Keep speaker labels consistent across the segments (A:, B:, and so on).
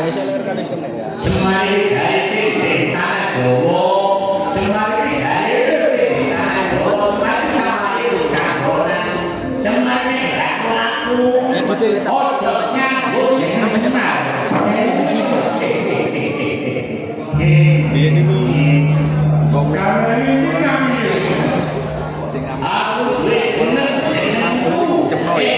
A: seller kan wis kena ya.
B: Semari dari tanah Jawa, semari dari tanah Jawa, semari sampai Wisconsin, semari laku, hotdognya apa cepat?
A: Di situ. Dia niku komen sing
B: aku duwe bener
A: cepno ya.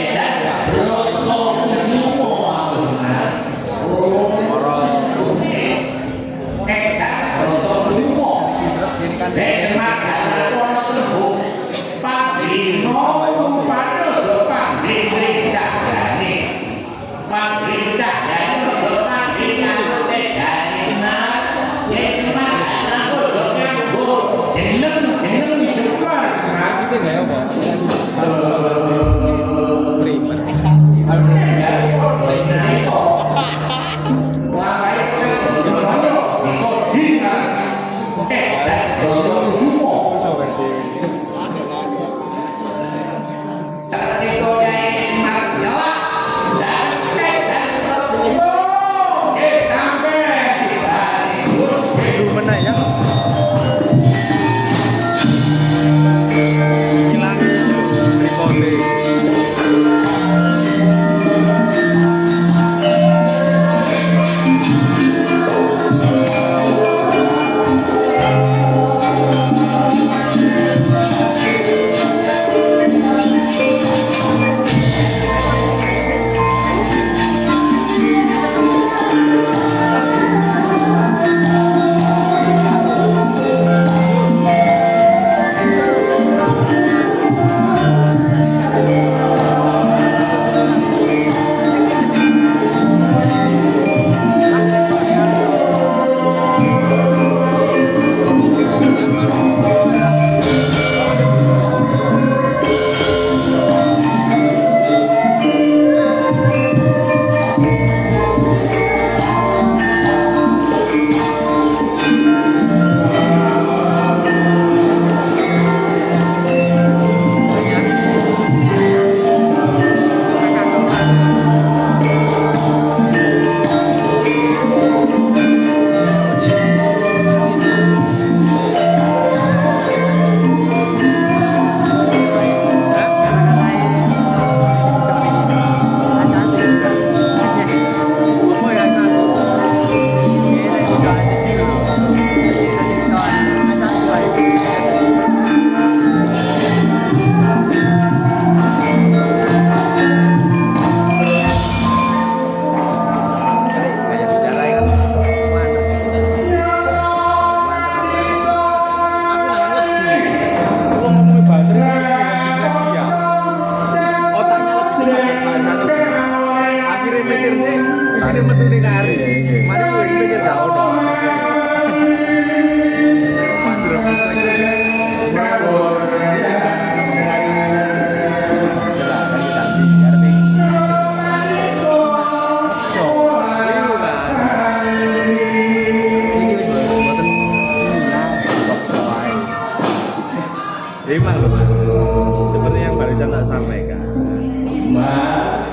A: Memang loh, seperti yang barusan tak sampaikan.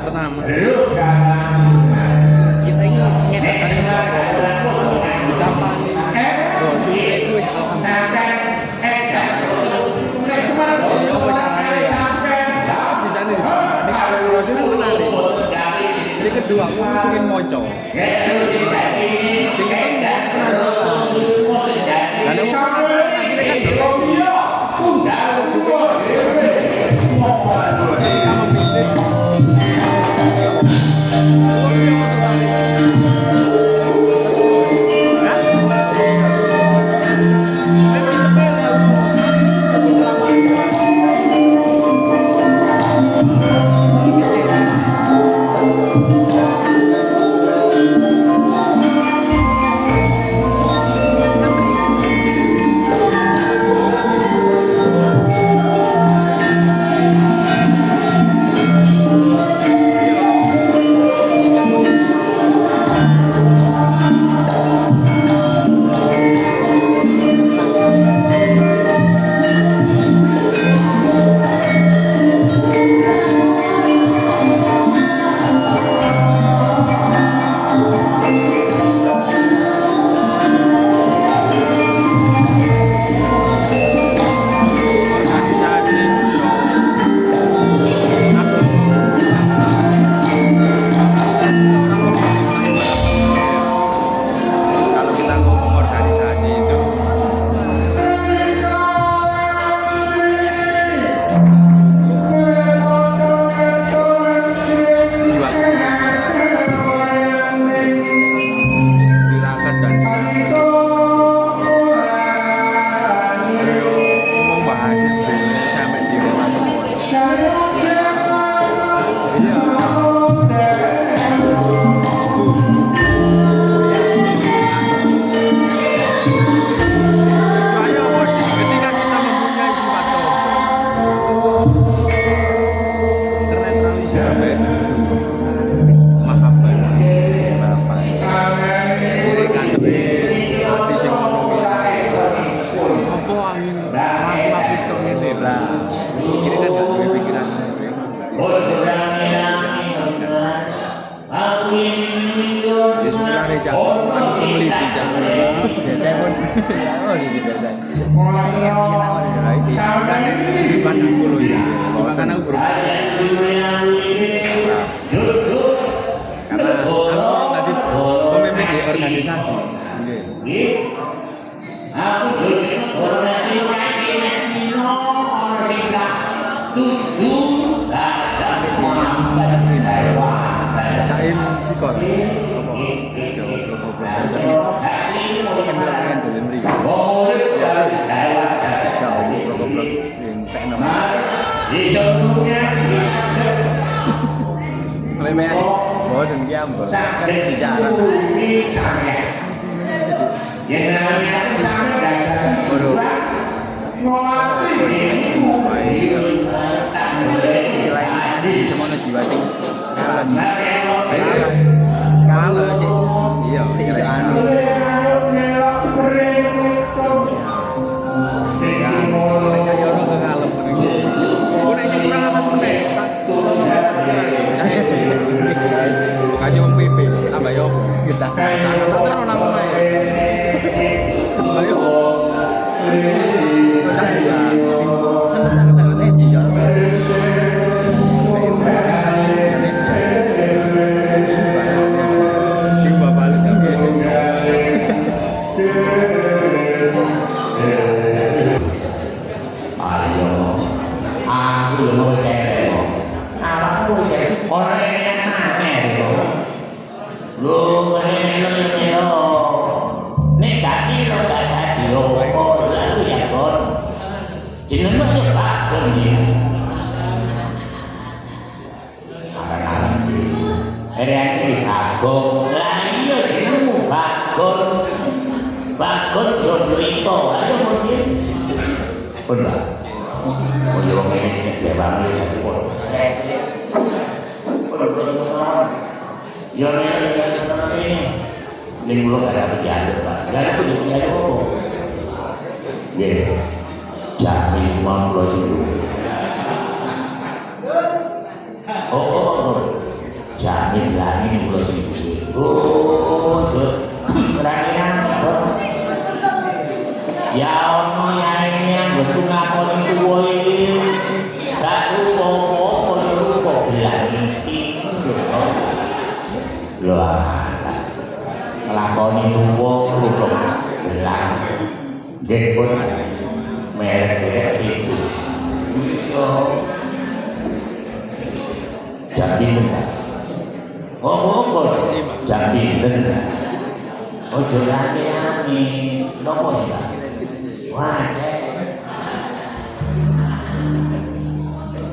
A: Pertama, kita ini ngedakan semua kita paling gosip itu wis alhamdulillah. Bisa nih, ini kalau gosip itu menarik. Yang kedua, aku pengen moco. Yang ketiga, dan aku akhirnya sampai mahabbah berapa jadi kan duwe hati sing ngono kuwi apa angin aku itu ngene lah kira kan gak duwe pikiran ya sebenarnya jangan meliti jangan biasa pun oh di sini biasa sudut pandang dulu ya cuma karena aku karena aku tadi pemimpin di organisasi Caim sikor apa pendalangan dolen mriki ya jauh goblok yang tak nama lemean bawa dendam kan bicara baru istilahnya di semua jiwa sih kalah sih iya sih anu kasih wong PP tambah yo kita nang nang ayo sebentar kita di yo sing bapak lu
B: ayo aku mau cewek aku cewek orang yang aneh lu ngelelo nek dadi lo dadi lo kok lalu ya kon jeneng lu Pak kon ya Area Bagong lah iya jenengmu Bagong jodoh itu aja mungkin benar oh iya wong ini dia bangun ya ini belum ada berjalan Pak gak ada berjalan apa ya jamin uang lo dulu oh jamin lah ini lo dulu oh berani ya ono ya ini yang betul ngakon itu woy gak lupa bilang ini lho lakoni tuwa lupa bilang dia pun merek itu yo jadi benar oh jadi benar oh jolane ani nopo ya wah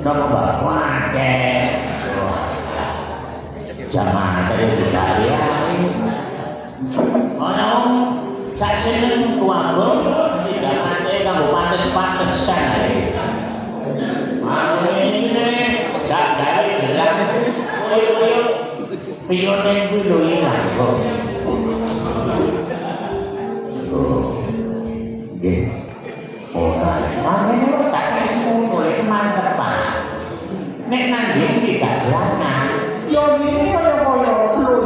B: nopo wah jamaah tadi sudah ya orang saya seneng tuanggung di jamaah saya kamu pantes-pantesan mau ini gak dari bilang ayo pionen dulu ini kok orang tak boleh mantep Pak nek nanti tidak jalan yo ini kaya luntur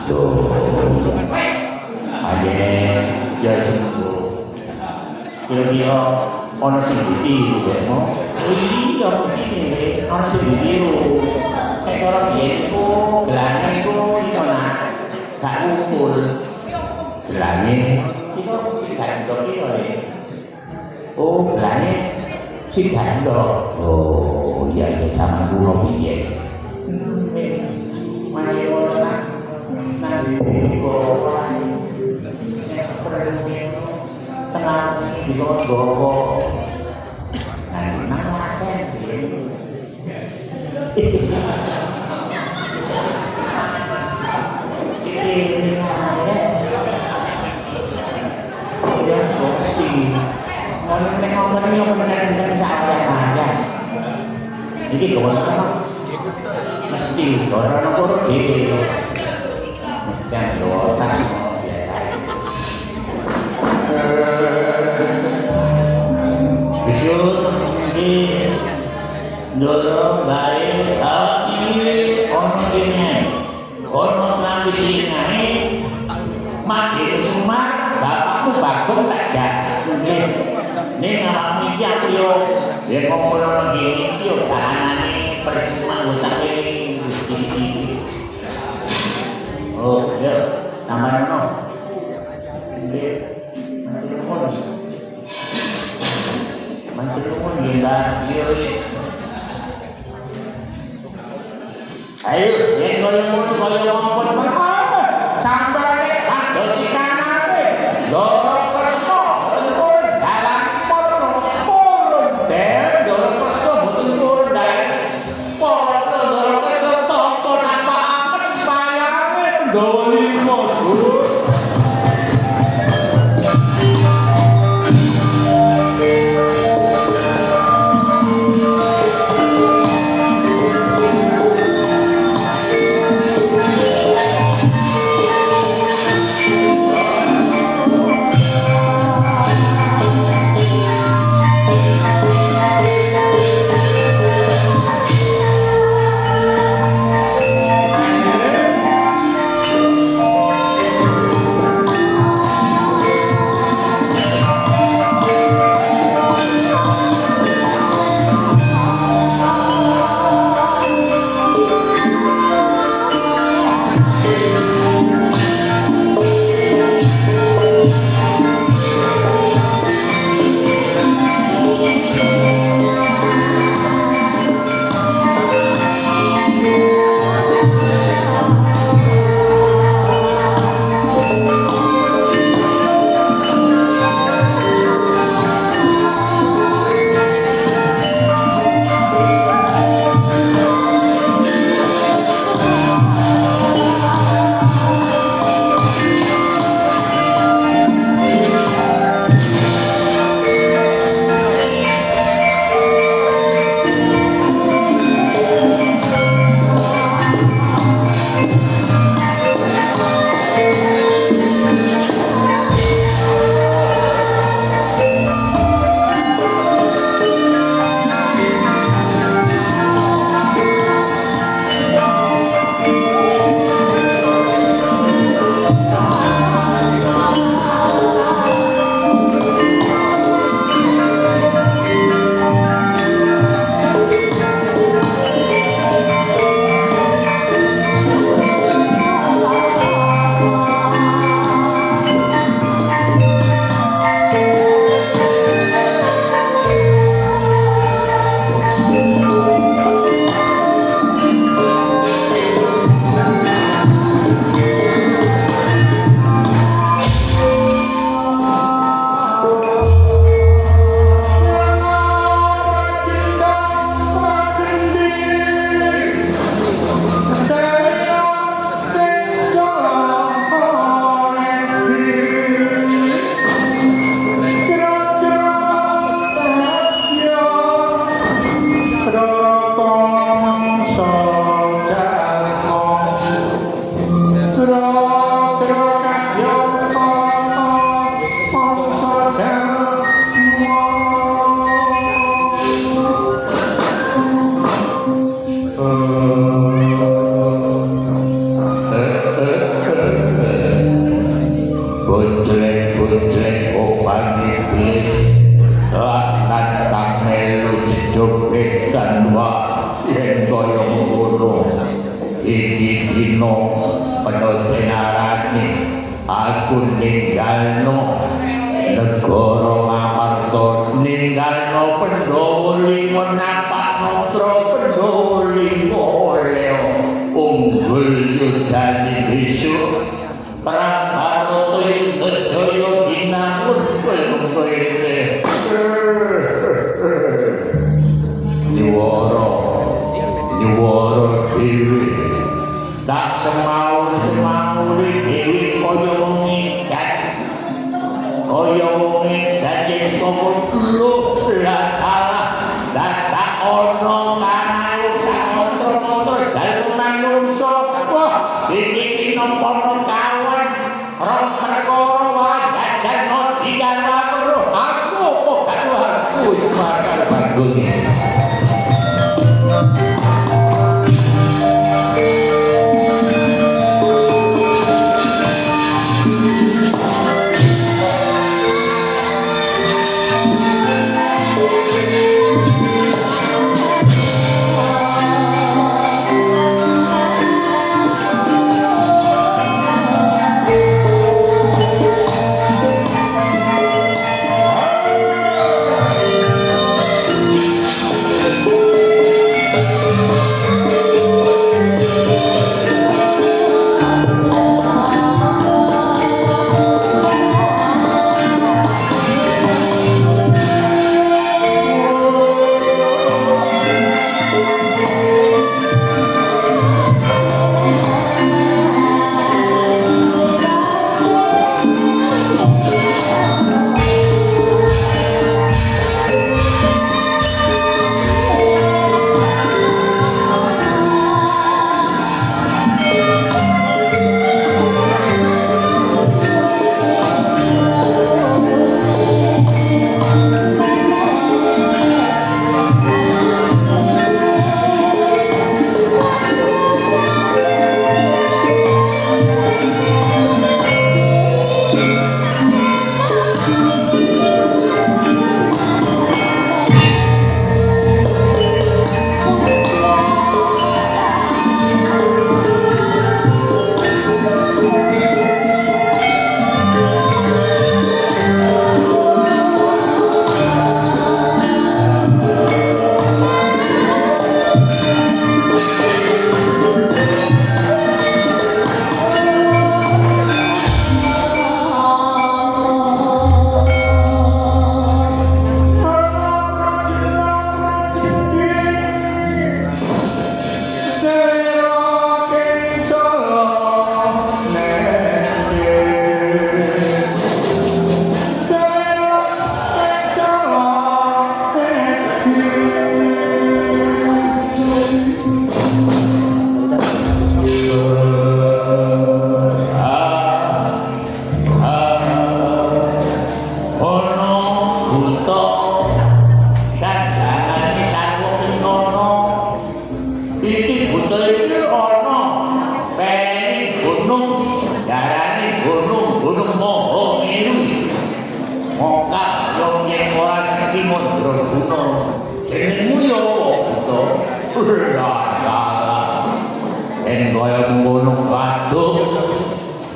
B: tuh aja ya sembuh kira-kira ono sing iki demo iya begini ono sing iki kayak orang biyen iku gelangan iku iso nak gak ukur gelange iku gak ndok iki oh gelange sing gak ndok oh iya zaman dulu piye mayo nak tengah di gogo nang laten iki kok mesti ora ono dhewe. Jangan lo tas ya. Bisul iki ndoro bae iki ono dene. Ono nang sini mati semua bapakku bagong tak jadi. Ning awakmu iki aku yo yen ngomong ngene iki yo kahanane percuma usah ini. Oh, ya, tambah no. Mantul gila, ayo, yang kalau sampai ada di kanan, dorong kerso, dalam porong, dan dorong kerso betul dan porong dorong kerso toko nama akan bayangin doli mosul. Aku ninggalno negara Ngamarta, ninggalno Pandhawa lima napakno Pandhawa oleh unggul yudhani besok perang Bharata Jaya binangun kowe nyuwara dhewe tak semau dewi kaya wong edan yen sapa lu lah salah tak ono kanan nopo kawan rong perkara wae dadakno digawa karo aku kok gak aku iku bakal bangun.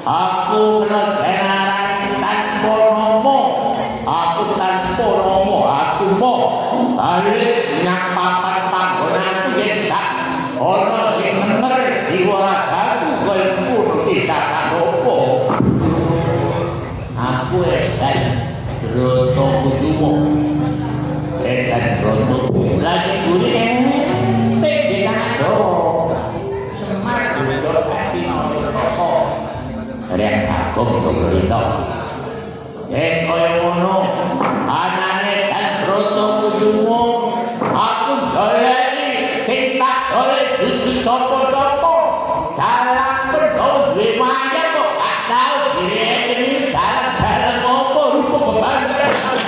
B: Aku kenegaraan tanpa nomo, aku tanpa nomo, aku mau balik nyang papan panggonan yen sak ana sing mener diwaragaku koyo ngono kita kanopo. Aku edan roto kudumo. Edan roto lagi gurine pengen do. Semar do ati nopo. Kalian aku berita. Kaya ngono, anane dan roto kudumo, aku goleki sing tak golek iki sapa-sapa. Dalang berdo duwe wayah kok gak tau direk-rek dalang opo rupa kebangetan.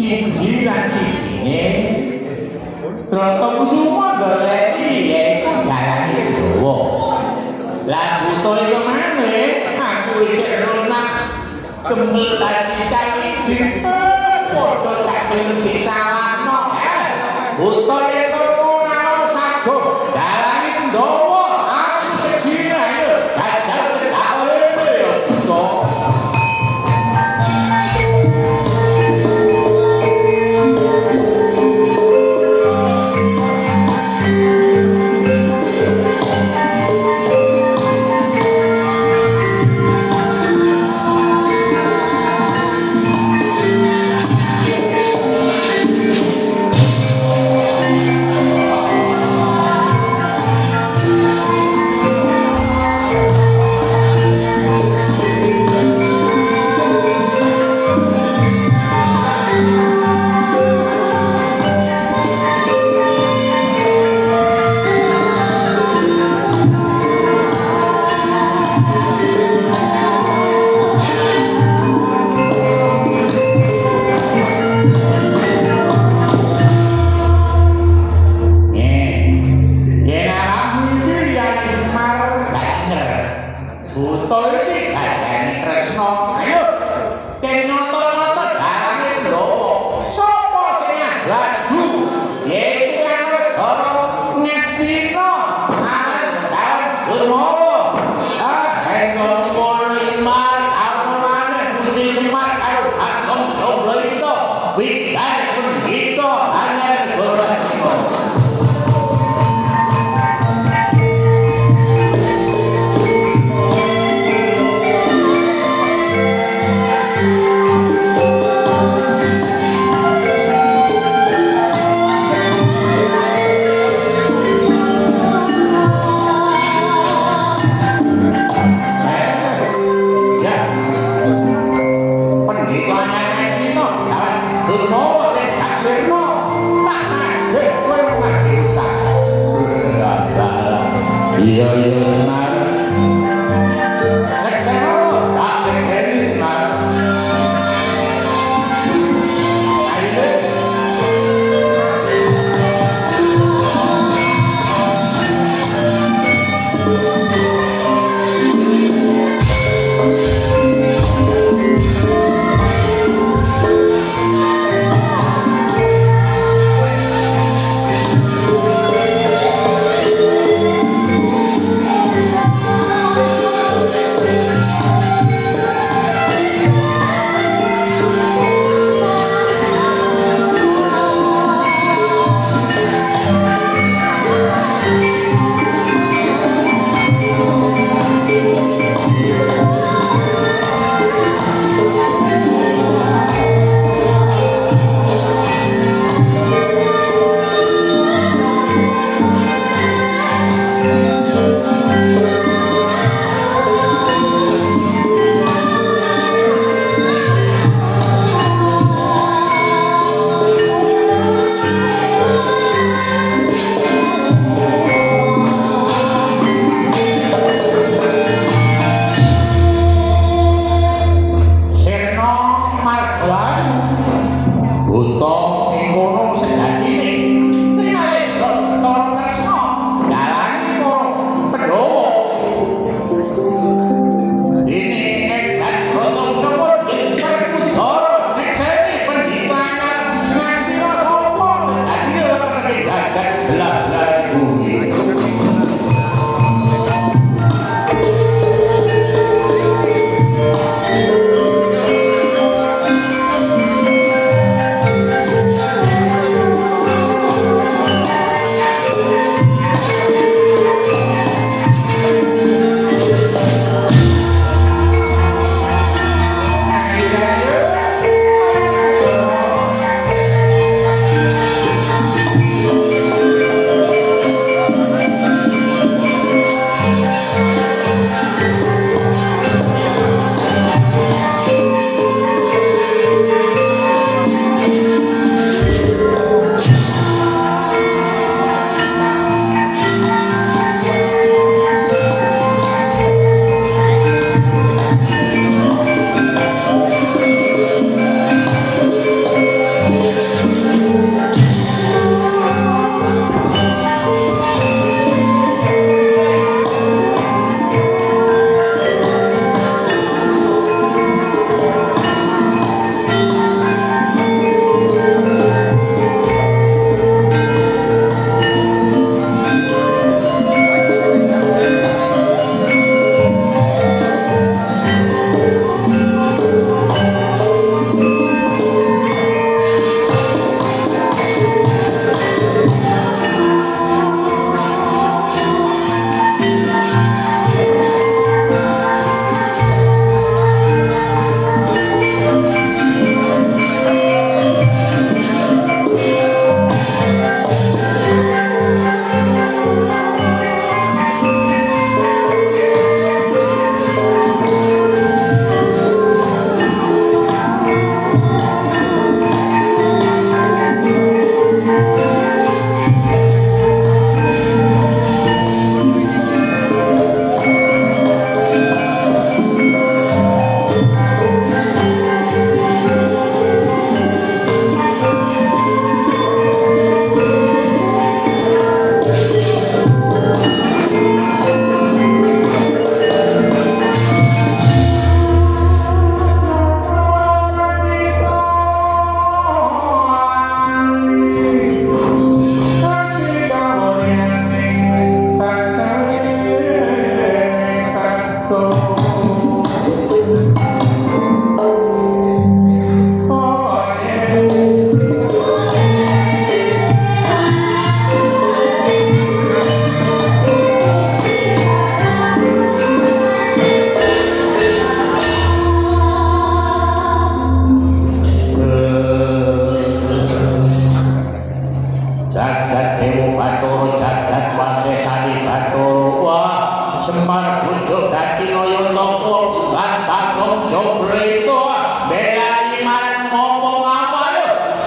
B: Jinjiran sisine Trotokusuma goleki yaiku jalane dawa. Lah buta iku maneh aku isih lunak kembel dadi cacing padha tak ngerti salahno. Buta iku ora sago jalane dawa aku sejine ayo dadal tak oleh yo buta.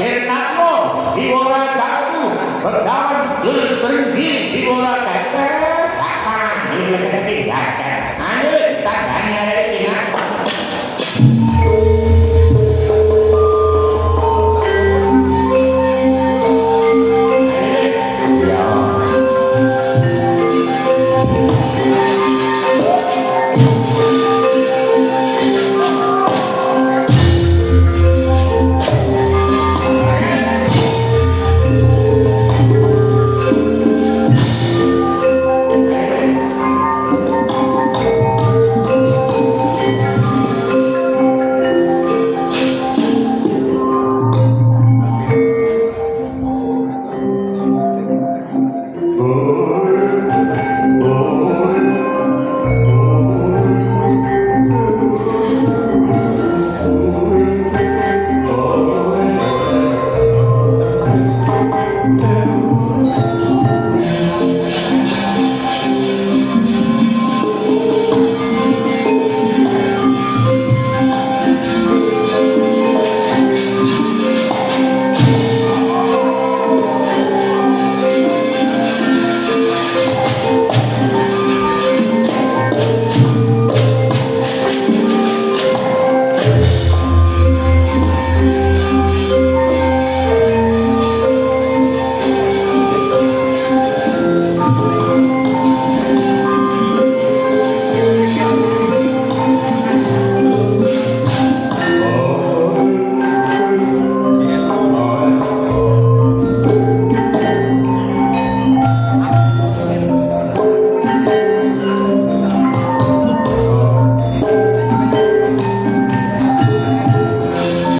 B: Sirnatmo, Dibora Gatu, Berdawan, Yus Berhenti, Dibora Gata, Takkan, ini kata-kata, Hanya